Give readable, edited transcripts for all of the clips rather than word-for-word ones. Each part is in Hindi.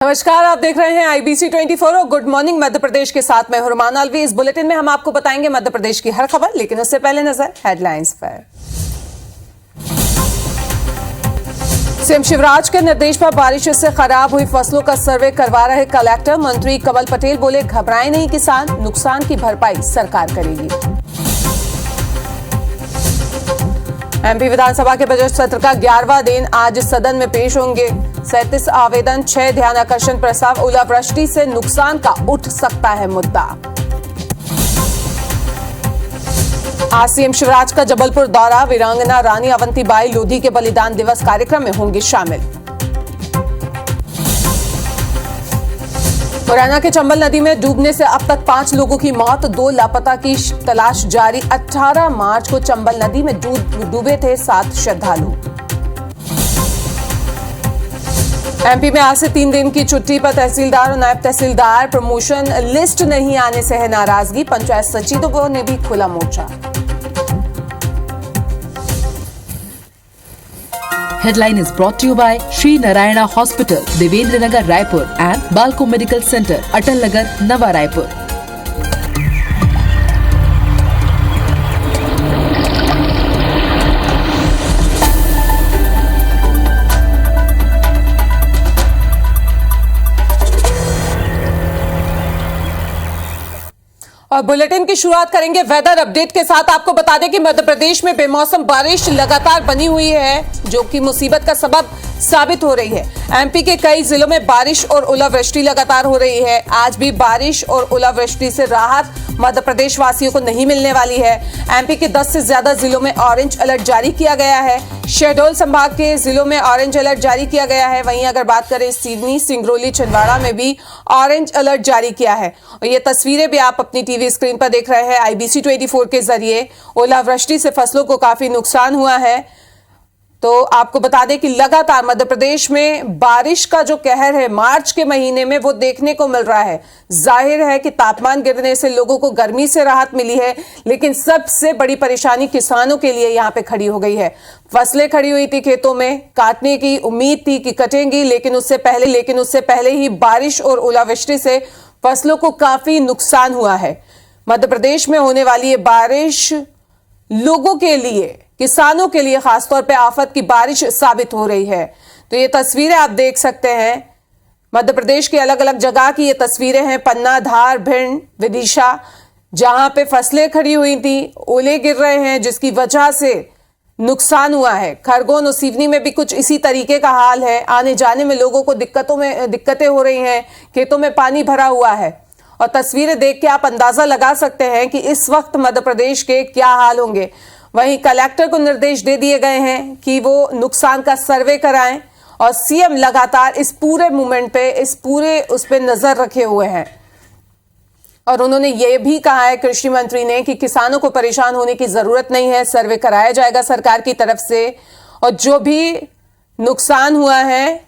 नमस्कार, आप देख रहे हैं IBC 24 और गुड मॉर्निंग मध्य प्रदेश के साथ मैं हुरमान अलवी। इस बुलेटिन में हम आपको बताएंगे मध्य प्रदेश की हर खबर, लेकिन उससे पहले नजर हेडलाइंस पर। सीएम शिवराज के निर्देश पर बारिश से खराब हुई फसलों का सर्वे करवा रहे कलेक्टर। मंत्री कमल पटेल बोले, घबराएं नहीं किसान, नुकसान की भरपाई सरकार करेगी। एमपी विधानसभा के बजट सत्र का 11वां दिन आज सदन में पेश होंगे। 37 आवेदन, 6 ध्यानाकर्षण प्रस्ताव। ओलावृष्टि से नुकसान का उठ सकता है मुद्दा। आज सीएम शिवराज का जबलपुर दौरा। वीरांगना रानी अवंतीबाई लोधी के बलिदान दिवस कार्यक्रम में होंगे शामिल। मुरैना के चंबल नदी में डूबने से अब तक 5 लोगों की मौत, 2 लापता की तलाश जारी। 18 मार्च को चंबल नदी में डूबे थे 7 श्रद्धालु। एमपी में आज से 3 दिन की छुट्टी पर तहसीलदार और नायब तहसीलदार। प्रमोशन लिस्ट नहीं आने से है नाराजगी। पंचायत सचिवों ने भी खुला मोर्चा। Headline is brought to you by Sri Narayana Hospital, Devendra Nagar, Raipur and Balco Medical Center, Atal Nagar, Nava Raipur. और बुलेटिन की शुरुआत करेंगे वेदर अपडेट के साथ। आपको बता दें कि मध्य प्रदेश में बेमौसम बारिश लगातार बनी हुई है, जो कि मुसीबत का सबब साबित हो रही है। एमपी के कई जिलों में बारिश और ओलावृष्टि लगातार हो रही है। आज भी बारिश और ओलावृष्टि से राहत मध्य प्रदेश वासियों को नहीं मिलने वाली है। एमपी के 10 से ज्यादा जिलों में ऑरेंज अलर्ट जारी किया गया है। शहडोल संभाग के जिलों में ऑरेंज अलर्ट जारी किया गया है। वहीं अगर बात करें सिवनी, सिंगरौली, छिंदवाड़ा में भी ऑरेंज अलर्ट जारी किया है। और ये तस्वीरें भी आप अपनी टीवी स्क्रीन पर देख रहे हैं IBC 24 के जरिए। ओलावृष्टि से फसलों को काफी नुकसान हुआ है। तो आपको बता दें कि लगातार मध्य प्रदेश में बारिश का जो कहर है मार्च के महीने में वो देखने को मिल रहा है। जाहिर है कि तापमान गिरने से लोगों को गर्मी से राहत मिली है, लेकिन सबसे बड़ी परेशानी किसानों के लिए यहां पे खड़ी हो गई है। फसलें खड़ी हुई थी खेतों में, काटने की उम्मीद थी कि कटेंगी, लेकिन उससे पहले ही बारिश और ओलावृष्टि से फसलों को काफी नुकसान हुआ है। मध्य प्रदेश में होने वाली ये बारिश लोगों के लिए, किसानों के लिए खासतौर पे आफत की बारिश साबित हो रही है। तो ये तस्वीरें आप देख सकते हैं, मध्य प्रदेश के अलग अलग जगह की ये तस्वीरें हैं। पन्ना, धार, भिंड, विदिशा, जहां पे फसलें खड़ी हुई थी, ओले गिर रहे हैं जिसकी वजह से नुकसान हुआ है। खरगोन और सिवनी में भी कुछ इसी तरीके का हाल है। आने जाने में लोगों को दिक्कतें हो रही हैं, खेतों में पानी भरा हुआ है। और तस्वीरें देख के आप अंदाजा लगा सकते हैं कि इस वक्त मध्य प्रदेश के क्या हाल होंगे। वहीं कलेक्टर को निर्देश दे दिए गए हैं कि वो नुकसान का सर्वे कराएं, और सीएम लगातार इस पूरे मूवमेंट पे, उस पे नजर रखे हुए हैं। और उन्होंने ये भी कहा है, कृषि मंत्री ने, कि किसानों को परेशान होने की जरूरत नहीं है, सर्वे कराया जाएगा सरकार की तरफ से। और जो भी नुकसान हुआ है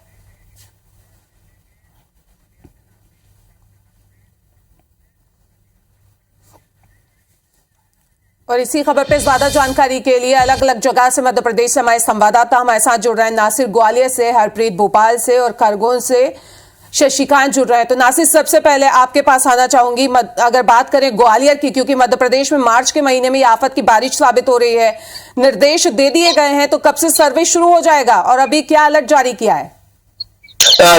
और इसी खबर पे ज्यादा जानकारी के लिए अलग अलग जगह से मध्य प्रदेश से हमारे संवाददाता हमारे साथ जुड़ रहे हैं। नासिर ग्वालियर से, हरप्रीत भोपाल से और खरगोन से शशिकांत जुड़ रहे हैं। तो नासिर, सबसे पहले आपके पास आना चाहूंगी, अगर बात करें ग्वालियर की, क्योंकि मध्य प्रदेश में मार्च के महीने में आफत की बारिश साबित हो रही है, निर्देश दे दिए गए हैं, तो कब से सर्वे शुरू हो जाएगा और अभी क्या अलर्ट जारी किया है?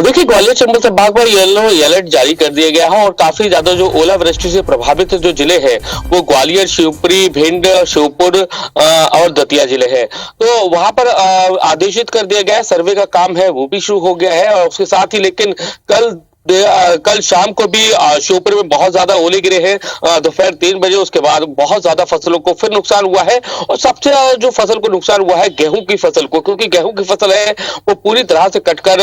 देखिए, ग्वालियर चंबल संभाग में येलो अलर्ट जारी कर दिया गया है और काफी ज्यादा जो ओलावृष्टि से प्रभावित जो जिले हैं वो ग्वालियर, शिवपुरी, भिंड, श्योपुर और दतिया जिले हैं। तो वहां पर आदेशित कर दिया गया है, सर्वे का काम है वो भी शुरू हो गया है। और उसके साथ ही लेकिन कल शाम को भी श्योपुर में बहुत ज्यादा ओले गिरे हैं, दोपहर 3 बजे। उसके बाद बहुत ज्यादा फसलों को फिर नुकसान हुआ है। और सबसे ज्यादा जो फसल को नुकसान हुआ है गेहूं की फसल को, क्योंकि गेहूं की फसल है वो पूरी तरह से कटकर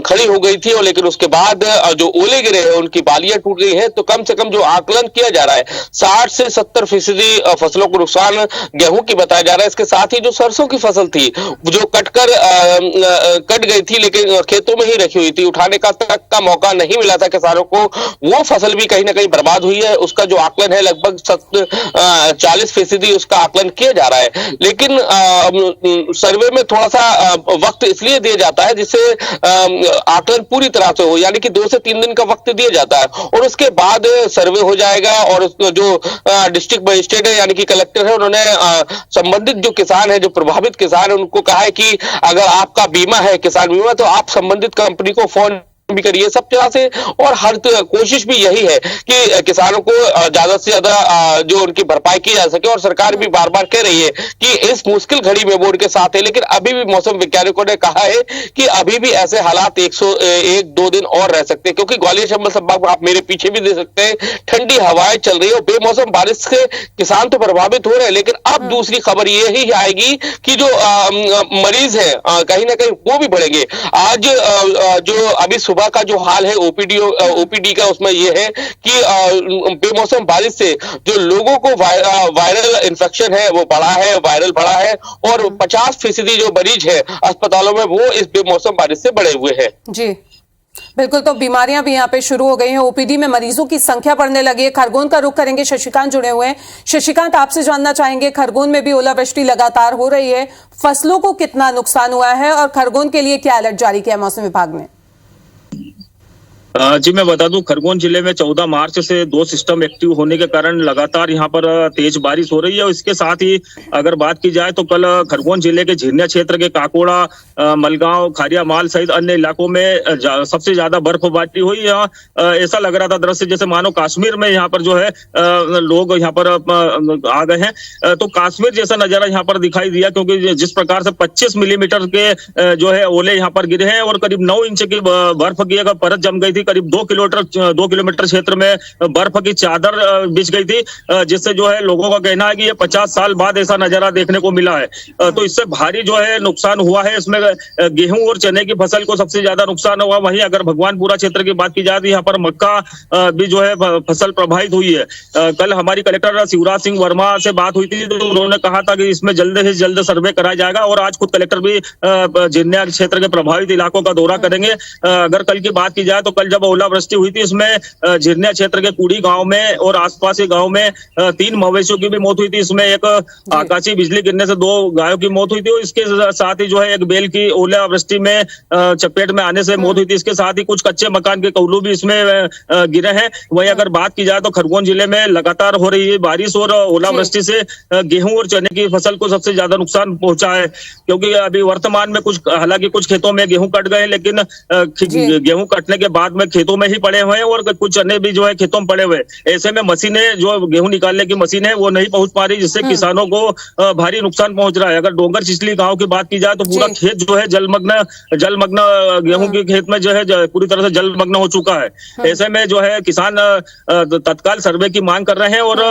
खड़ी हो गई थी। और लेकिन उसके बाद जो ओले गिरे हैं उनकी बालियां टूट गई हैं। तो कम से कम जो आकलन किया जा रहा है 60 से 70% फसलों को नुकसान गेहूं की बताया जा रहा है। इसके साथ ही जो सरसों की फसल थी जो कट गई थी, लेकिन खेतों में ही रखी हुई थी, उठाने करने का तक का मौका नहीं मिला था किसानों को, वो फसल भी कहीं ना कहीं बर्बाद हुई है। उसका जो आकलन है लगभग 40% उसका आकलन किया जा रहा है। लेकिन सर्वे में थोड़ा सा वक्त इसलिए दिया जाता है जिससे आकलन पूरी तरह से हो, यानी कि 2 से 3 दिन का वक्त दिया जाता है और उसके बाद सर्वे हो जाएगा। और जो डिस्ट्रिक्ट मजिस्ट्रेट है यानी कि कलेक्टर है, उन्होंने संबंधित जो किसान है, जो प्रभावित किसान है, उनको कहा है कि अगर आपका बीमा है, किसान बीमा, तो आप संबंधित कंपनी को फोन भी करिए सब तरह से। और हर कोशिश भी यही है कि किसानों को ज्यादा से ज्यादा जो उनकी भरपाई की जा सके। और सरकार भी बार बार कह रही है कि इस मुश्किल घड़ी में वो उनके साथ है, लेकिन अभी भी मौसम वैज्ञानिकों ने कहा है कि अभी भी ऐसे हालात 101-2 दिन और रह सकते हैं, क्योंकि ग्वालियर चंबल संभाग में आप मेरे पीछे भी देख सकते हैं ठंडी हवाएं चल रही है और बेमौसम बारिश से किसान तो प्रभावित हो रहे हैं। लेकिन अब दूसरी खबर ये ही आएगी कि जो मरीज है कहीं ना कहीं वो भी बढ़ेंगे। आज जो अभी सुबह का जो हाल है ओपीडी का, उसमें यह है कि बेमौसम बारिश से जो लोगों को वायरल इन्फेक्शन है वो बढ़ा है, वायरल बढ़ा है और 50% जो मरीज है अस्पतालों में वो इस बेमौसम बारिश से बढ़े हुए हैं। जी बिल्कुल, तो बीमारियां भी यहाँ पे शुरू हो गई हैं, ओपीडी में मरीजों की संख्या बढ़ने लगी है। खरगोन का रुख करेंगे, शशिकांत जुड़े हुए हैं। शशिकांत, आपसे जानना चाहेंगे, खरगोन में भी ओलावृष्टि लगातार हो रही है, फसलों को कितना नुकसान हुआ है और खरगोन के लिए क्या अलर्ट जारी किया मौसम विभाग ने? जी मैं बता दूं, खरगोन जिले में 14 मार्च से 2 सिस्टम एक्टिव होने के कारण लगातार यहां पर तेज बारिश हो रही है। और इसके साथ ही अगर बात की जाए तो कल खरगोन जिले के झिरनिया क्षेत्र के काकोड़ा, मलगांव, खारिया माल सहित अन्य इलाकों में सबसे ज्यादा बर्फबारी हुई। यहाँ ऐसा लग रहा था दृश्य जैसे मानो कश्मीर में यहाँ पर जो है लोग यहाँ पर आ गए हैं। तो कश्मीर जैसा नजारा यहाँ पर दिखाई दिया, क्योंकि जिस प्रकार से 25 मिलीमीटर के जो है ओले यहाँ पर गिरे हैं और करीब 9 इंच की बर्फ की अगर परत जम गई थी। करीब 2 किलोमीटर क्षेत्र में बर्फ की चादर बिछ गई थी, जिससे जो है लोगों का कहना है कि ये 50 साल बाद ऐसा नजारा देखने को मिला है। तो इससे भारी जो है नुकसान हुआ है। इसमें गेहूं और चने की फसल को सबसे ज्यादा नुकसान हुआ। वहीं अगर भगवानपुरा क्षेत्र की बात की जाए तो यहाँ पर मक्का भी जो है फसल प्रभावित हुई है। कल हमारी कलेक्टर शिवराज सिंह वर्मा से बात हुई थी, तो उन्होंने कहा था कि इसमें जल्द से जल्द सर्वे कराया जाएगा। और आज खुद कलेक्टर भी झिरनिया क्षेत्र के प्रभावित इलाकों का दौरा करेंगे। अगर कल की बात की जाए तो कल जब ओलावृष्टि हुई थी, इसमें झिरनिया क्षेत्र के कुड़ी गांव में और आसपास के गांव में 3 मवेशियों की भी मौत हुई थी। इसमें एक आकाशीय बिजली गिरने से 2 गायों की मौत हुई थी और इसके साथ ही जो है एक बैल की ओलावृष्टि में चपेट में आने से मौत हुई थी। इसके साथ ही कुछ कच्चे मकान के कौलू भी इसमें गिरे हैं। वहीं अगर बात की जाए तो खरगोन जिले में लगातार हो रही है बारिश और ओलावृष्टि से गेहूं और चने की फसल को सबसे ज्यादा नुकसान पहुंचा है, क्योंकि अभी वर्तमान में हालांकि कुछ खेतों में गेहूं कट गए, लेकिन गेहूं कटने के बाद में खेतों में ही पड़े हुए हैं और कुछ चने भी जो है खेतों में पड़े हुए। ऐसे में मशीनें जो गेहूं निकालने की मशीन है वो नहीं पहुंच पा रही, जिससे किसानों को भारी नुकसान पहुंच रहा है। अगर डोंगर चिचली गांव की बात की जाए तो पूरा खेत जो है जलमग्न गेहूं के खेत में जो है पूरी तरह से जलमग्न हो चुका है। ऐसे में जो है किसान तत्काल सर्वे की मांग कर रहे हैं और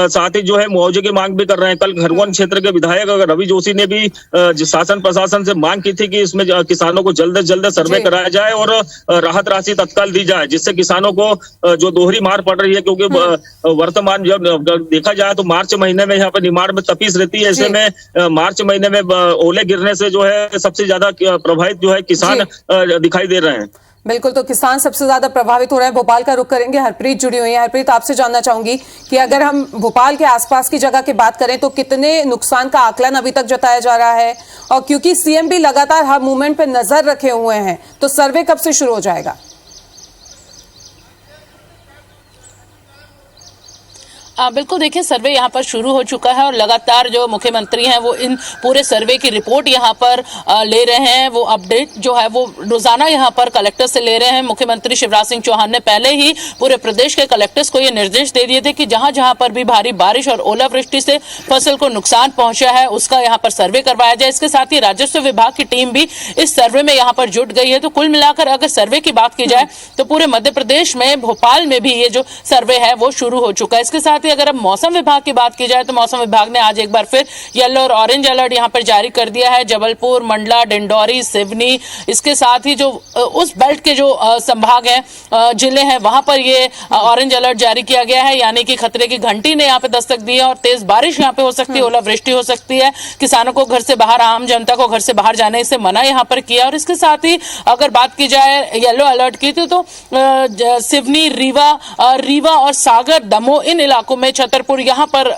साथ ही जो है मुआवजे की मांग भी कर रहे हैं। कल खरगोन क्षेत्र के विधायक रवि जोशी ने भी शासन प्रशासन से मांग की थी कि इसमें किसानों को जल्द से जल्द सर्वे कराया जाए और राहत राशि तत्काल दी जाए, जिससे किसानों को जो दोहरी मार पड़ रही है। क्योंकि वर्तमान जब देखा जाए तो मार्च महीने में यहाँ पर निमाड़ में तपीस रहती है। ऐसे में मार्च महीने में ओले गिरने से जो है सबसे ज्यादा प्रभावित जो है किसान दिखाई दे रहे हैं। बिल्कुल, तो किसान सबसे ज्यादा प्रभावित हो रहे हैं। भोपाल का रुख करेंगे, हरप्रीत जुड़ी हुई है। हरप्रीत, आपसे जानना चाहूंगी कि अगर हम भोपाल के आसपास की जगह की बात करें तो कितने नुकसान का आकलन अभी तक जताया जा रहा है, और क्योंकि सीएम भी लगातार हर मूवमेंट पे नजर रखे हुए हैं, तो सर्वे कब से शुरू हो जाएगा? बिल्कुल, देखिए सर्वे यहाँ पर शुरू हो चुका है और लगातार जो मुख्यमंत्री हैं वो इन पूरे सर्वे की रिपोर्ट यहाँ पर ले रहे हैं। वो अपडेट जो है वो रोजाना यहाँ पर कलेक्टर से ले रहे हैं। मुख्यमंत्री शिवराज सिंह चौहान ने पहले ही पूरे प्रदेश के कलेक्टर्स को ये निर्देश दे दिए थे कि जहां जहां पर भी भारी बारिश और ओलावृष्टि से फसल को नुकसान पहुंचा है उसका यहाँ पर सर्वे करवाया जाए। इसके साथ ही राजस्व विभाग की टीम भी इस सर्वे में यहाँ पर जुट गई है। तो कुल मिलाकर अगर सर्वे की बात की जाए तो पूरे मध्य प्रदेश में भोपाल में भी ये जो सर्वे है वो शुरू हो चुका है। इसके साथ ही अगर अब मौसम विभाग की बात की जाए तो मौसम विभाग ने आज एक बार फिर येलो और ऑरेंज अलर्ट यहाँ पर जारी कर दिया है। जबलपुर, मंडला, डिंडौरी, सिवनी, इसके साथ ही जो उस बेल्ट के जो संभाग हैं, जिले हैं, वहां पर ये ऑरेंज अलर्ट जारी किया गया है, यानी कि खतरे की घंटी ने यहाँ पे दस्तक दी है और तेज बारिश यहाँ पे हो सकती है, ओलावृष्टि हो सकती है। किसानों को घर से बाहर, आम जनता को घर से बाहर जाने से मना यहाँ पर किया। और इसके साथ ही अगर बात की जाए येलो अलर्ट की तो सिवनी, रीवा और सागर, दमोह, इन इलाकों में, छतरपुर, यहाँ पर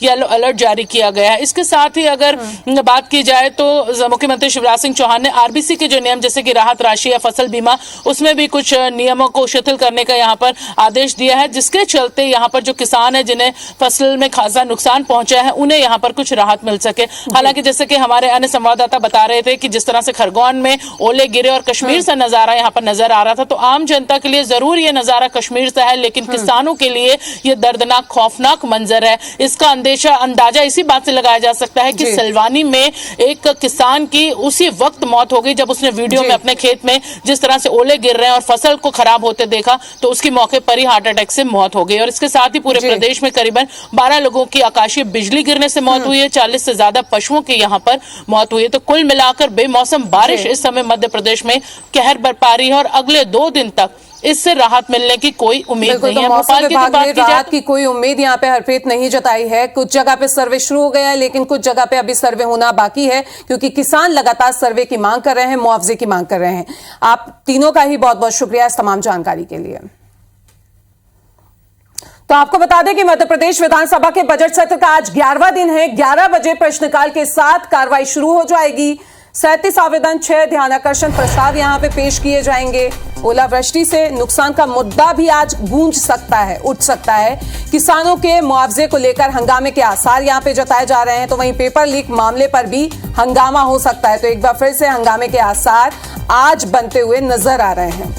येलो अलर्ट जारी किया गया है। इसके साथ ही अगर बात की जाए तो मुख्यमंत्री शिवराज सिंह चौहान ने आरबीसी के जो नियम जैसे कि राहत राशि या फसल बीमा, उसमें भी कुछ नियमों को शिथिल करने का यहाँ पर आदेश दिया है, जिसके चलते यहाँ पर जो किसान है जिन्हें फसल में खासा नुकसान पहुंचा है उन्हें यहाँ पर कुछ राहत मिल सके। हालांकि जैसे कि हमारे अन्य संवाददाता बता रहे थे कि जिस तरह से खरगोन में ओले गिरे और कश्मीर से नजारा यहाँ पर नजर आ रहा था, तो आम जनता के लिए जरूर ये नजारा कश्मीर से है, लेकिन किसानों के लिए ये दर्दनाक, खौफनाक मंजर है। इसका अंदाजा इसी बात से लगाया जा सकता है कि सिलवानी में एक किसान की उसी वक्त मौत हो गई जब उसने वीडियो में अपने खेत में जिस तरह से ओले गिर रहे हैं और फसल को खराब होते देखा, तो उसकी मौके पर ही हार्ट अटैक से मौत हो गई। और इसके साथ ही पूरे प्रदेश में करीबन 12 लोगों की आकाशीय बिजली गिरने से मौत हुई है, 40 से ज्यादा पशुओं की यहाँ पर मौत हुई है। तो कुल मिलाकर बेमौसम बारिश इस समय मध्य प्रदेश में कहर बरपा रही है और अगले 2 दिन तक इससे राहत मिलने की कोई उम्मीद नहीं है। मौसम विभाग ने राहत की कोई उम्मीद यहाँ पे हरप्रीत नहीं जताई है। कुछ जगह पे सर्वे शुरू हो गया है, लेकिन कुछ जगह पे अभी सर्वे होना बाकी है, क्योंकि किसान लगातार सर्वे की मांग कर रहे हैं, मुआवजे की मांग कर रहे हैं। आप तीनों का ही बहुत बहुत शुक्रिया इस तमाम जानकारी के लिए। तो आपको बता दें कि मध्य प्रदेश विधानसभा के बजट सत्र का आज 11वां दिन है। 11 बजे प्रश्नकाल के साथ कार्रवाई शुरू हो जाएगी। 37 आवेदन, 6 ध्यानाकर्षण प्रस्ताव यहां पे पेश किए जाएंगे। ओलावृष्टि से नुकसान का मुद्दा भी आज गूंज सकता है, उठ सकता है। किसानों के मुआवजे को लेकर हंगामे के आसार यहां पे जताए जा रहे हैं, तो वहीं पेपर लीक मामले पर भी हंगामा हो सकता है। तो एक बार फिर से हंगामे के आसार आज बनते हुए नजर आ रहे हैं।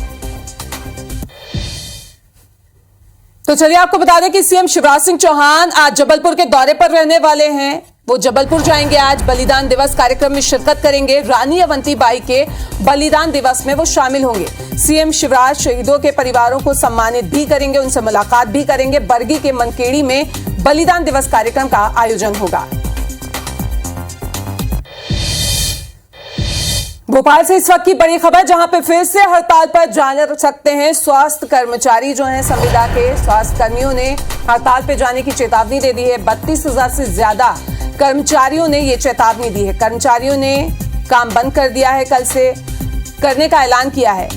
तो चलिए आपको बता दें कि सीएम शिवराज सिंह चौहान आज जबलपुर के दौरे पर रहने वाले हैं। वो जबलपुर जाएंगे, आज बलिदान दिवस कार्यक्रम में शिरकत करेंगे। रानी अवंतीबाई के बलिदान दिवस में वो शामिल होंगे। सीएम शिवराज शहीदों के परिवारों को सम्मानित भी करेंगे, उनसे मुलाकात भी करेंगे। बरगी के मनकेड़ी में बलिदान दिवस कार्यक्रम का आयोजन होगा। भोपाल से इस वक्त की बड़ी खबर, जहां पे फिर से हड़ताल पर जाने सकते हैं स्वास्थ्य कर्मचारी जो हैं। संविदा के स्वास्थ्य कर्मियों ने हड़ताल पे जाने की चेतावनी दे दी है। 32,000 से ज्यादा कर्मचारियों ने ये चेतावनी दी है। कर्मचारियों ने काम बंद कर दिया है, कल से करने का ऐलान किया है।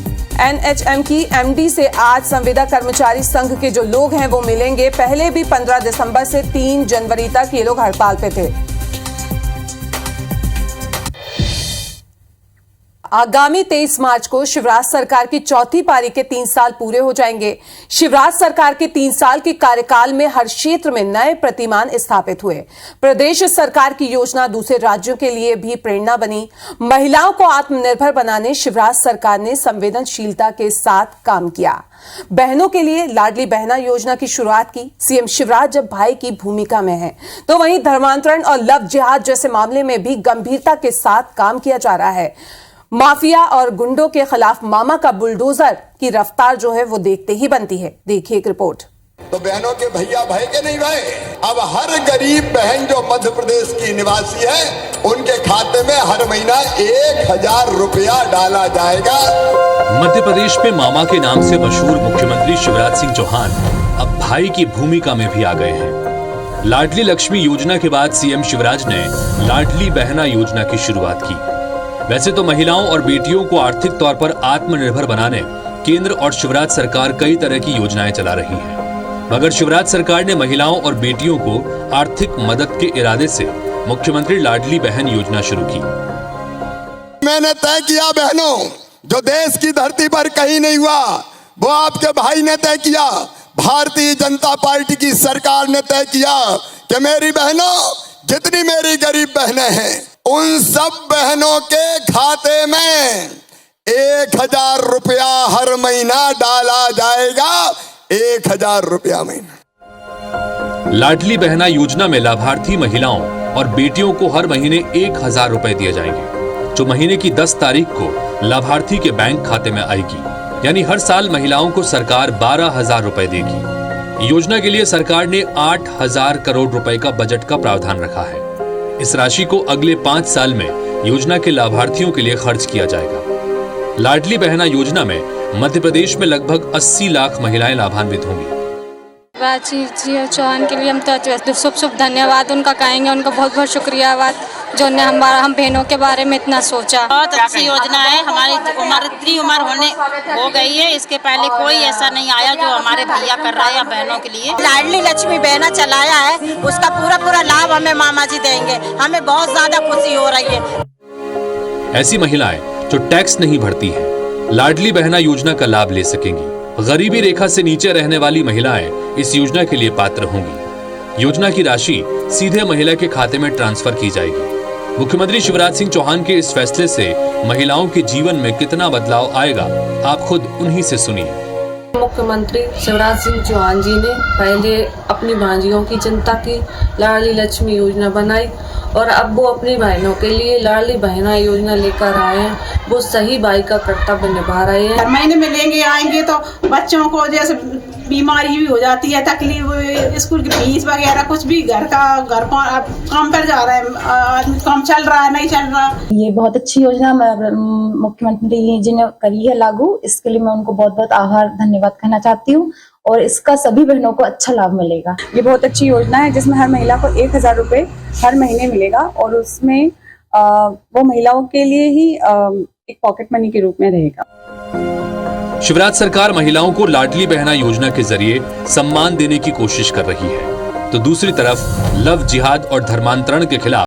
एनएचएम की एमडी से आज संविदा कर्मचारी संघ के जो लोग हैं वो मिलेंगे। पहले भी 15 दिसंबर से 3 जनवरी तक ये लोग हड़ताल पे थे। आगामी 23 मार्च को शिवराज सरकार की चौथी पारी के 3 साल पूरे हो जाएंगे। शिवराज सरकार के 3 साल के कार्यकाल में हर क्षेत्र में नए प्रतिमान स्थापित हुए। प्रदेश सरकार की योजना दूसरे राज्यों के लिए भी प्रेरणा बनी। महिलाओं को आत्मनिर्भर बनाने शिवराज सरकार ने संवेदनशीलता के साथ काम किया। बहनों के लिए लाडली बहना योजना की शुरुआत की। सीएम शिवराज जब भाई की भूमिका में हैं, तो वहीं धर्मांतरण और लव जिहाद जैसे मामले में भी गंभीरता के साथ काम किया जा रहा है। माफिया और गुंडों के खिलाफ मामा का बुलडोजर की रफ्तार जो है वो देखते ही बनती है। देखिए एक रिपोर्ट। तो बहनों के भैया भाई के नहीं भाई, अब हर गरीब बहन जो मध्य प्रदेश की निवासी है उनके खाते में हर महीना 1,000 रुपया डाला जाएगा। मध्य प्रदेश में मामा के नाम से मशहूर मुख्यमंत्री शिवराज सिंह चौहान अब भाई की भूमिका में भी आ गए हैं। लाडली लक्ष्मी योजना के बाद सीएम शिवराज ने लाडली बहना योजना की शुरुआत की। वैसे तो महिलाओं और बेटियों को आर्थिक तौर पर आत्मनिर्भर बनाने केंद्र और शिवराज सरकार कई तरह की योजनाएं चला रही है, मगर शिवराज सरकार ने महिलाओं और बेटियों को आर्थिक मदद के इरादे से मुख्यमंत्री लाडली बहन योजना शुरू की। मैंने तय किया बहनों, जो देश की धरती पर कहीं नहीं हुआ वो आपके भाई ने तय किया। भारतीय जनता पार्टी की सरकार ने तय किया कि मेरी बहनों, जितनी मेरी गरीब बहनें हैं उन सब बहनों के खाते में 1,000 रुपया हर महीना डाला जाएगा। 1,000 रुपया महीना। लाडली बहना योजना में लाभार्थी महिलाओं और बेटियों को हर महीने 1,000 रुपए दिए जाएंगे, जो महीने की 10 तारीख को लाभार्थी के बैंक खाते में आएगी। यानी हर साल महिलाओं को सरकार 12,000 रुपए देगी। योजना के लिए सरकार ने 8,000 करोड़ रुपए का बजट का प्रावधान रखा है। इस राशि को अगले 5 साल में योजना के लाभार्थियों के लिए खर्च किया जाएगा। लाडली बहना योजना में मध्य प्रदेश में लगभग 80 लाख महिलाएं लाभान्वित होंगी। जी चौहान के लिए हम तो शुभ धन्यवाद उनका कहेंगे, उनका बहुत बहुत शुक्रिया जो ने हम बहनों के बारे में इतना सोचा। बहुत अच्छी योजना है। हमारी इतनी उम्र हो गई है, इसके पहले कोई ऐसा नहीं आया जो हमारे भैया कर रहे हैं बहनों के लिए। लाडली लक्ष्मी बहना चलाया है, उसका पूरा लाभ हमें मामा जी देंगे। हमें बहुत ज्यादा खुशी हो रही है। ऐसी महिलाएं जो टैक्स नहीं भरती हैं, लाडली बहना योजना का लाभ ले सकेंगी। गरीबी रेखा से नीचे रहने वाली महिलाएं इस योजना के लिए पात्र होंगी। योजना की राशि सीधे महिला के खाते में ट्रांसफर की जाएगी। मुख्यमंत्री शिवराज सिंह चौहान के इस फैसले से महिलाओं के जीवन में कितना बदलाव आएगा, आप खुद उन्हीं से सुनिए। मुख्यमंत्री शिवराज सिंह चौहान जी ने पहले अपनी भांजियों की चिंता की, लाडली लक्ष्मी योजना बनाई और अब वो अपनी बहनों के लिए लाडली बहना योजना लेकर आए हैं। वो सही भाई का कर्तव्य निभा रहे हैं। हर महीने में लेंगे आएंगे तो बच्चों को जैसे बीमारी भी हो जाती है, तकलीफ, स्कूल की फीस वगैरह, कुछ भी घर काम पर जा रहा है, आदमी काम चल रहा है नहीं चल रहा। ये बहुत अच्छी योजना मुख्यमंत्री जी ने करी है लागू, इसके लिए मैं उनको बहुत बहुत आभार धन्यवाद कहना चाहती हूँ और इसका सभी बहनों को अच्छा लाभ मिलेगा। ये बहुत अच्छी योजना है जिसमें हर महिला को 1,000 रुपए हर महीने मिलेगा और उसमें वो महिलाओं के लिए ही एक पॉकेट मनी के रूप में रहेगा। शिवराज सरकार महिलाओं को लाडली बहना योजना के जरिए सम्मान देने की कोशिश कर रही है, तो दूसरी तरफ लव जिहाद और धर्मांतरण के खिलाफ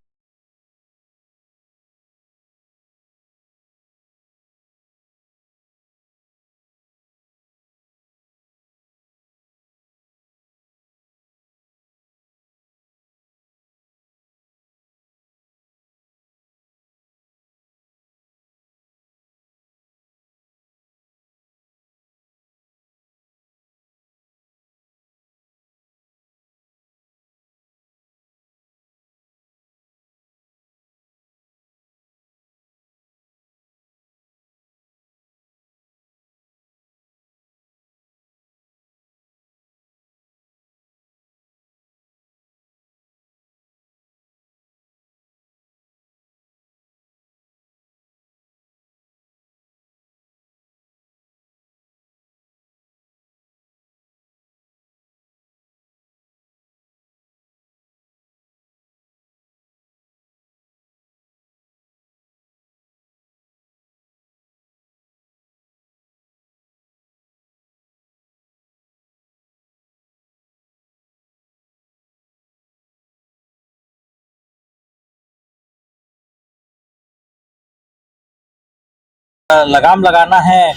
लगाम लगाना है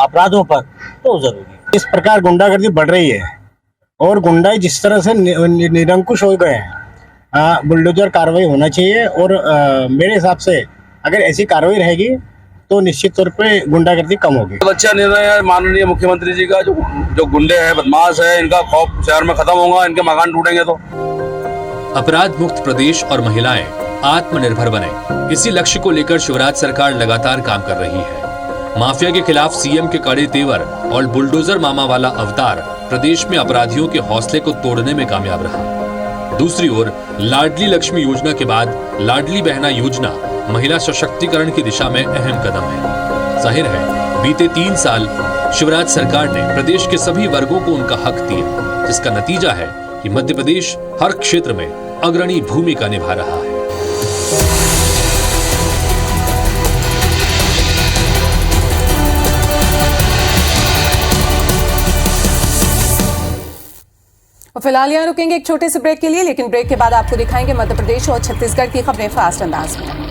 अपराधों पर तो जरूरी। इस प्रकार गुंडागर्दी बढ़ रही है और गुंडाई जिस तरह से निरंकुश हो गए हैं, बुलडोजर कार्रवाई होना चाहिए और मेरे हिसाब से अगर ऐसी कार्रवाई रहेगी तो निश्चित तौर पे गुंडागर्दी कम होगी। अच्छा निर्णय है माननीय मुख्यमंत्री जी का। जो गुंडे हैं, बदमाश है, इनका खौफ शहर में खत्म होगा, इनके मकान टूटेंगे तो। अपराध मुक्त प्रदेश और महिलाएं आत्मनिर्भर बने, इसी लक्ष्य को लेकर शिवराज सरकार लगातार काम कर रही है। माफिया के खिलाफ सीएम के कड़े तेवर और बुलडोजर मामा वाला अवतार प्रदेश में अपराधियों के हौसले को तोड़ने में कामयाब रहा। दूसरी ओर लाडली लक्ष्मी योजना के बाद लाडली बहना योजना महिला सशक्तिकरण की दिशा में अहम कदम है। जाहिर है बीते 3 साल शिवराज सरकार ने प्रदेश के सभी वर्गों को उनका हक दिया, जिसका नतीजा है कि मध्य प्रदेश हर क्षेत्र में अग्रणी भूमिका निभा रहा है। फिलहाल यहाँ रुकेंगे एक छोटे से ब्रेक के लिए, लेकिन ब्रेक के बाद आपको दिखाएंगे मध्य प्रदेश और छत्तीसगढ़ की खबरें फास्ट अंदाज में।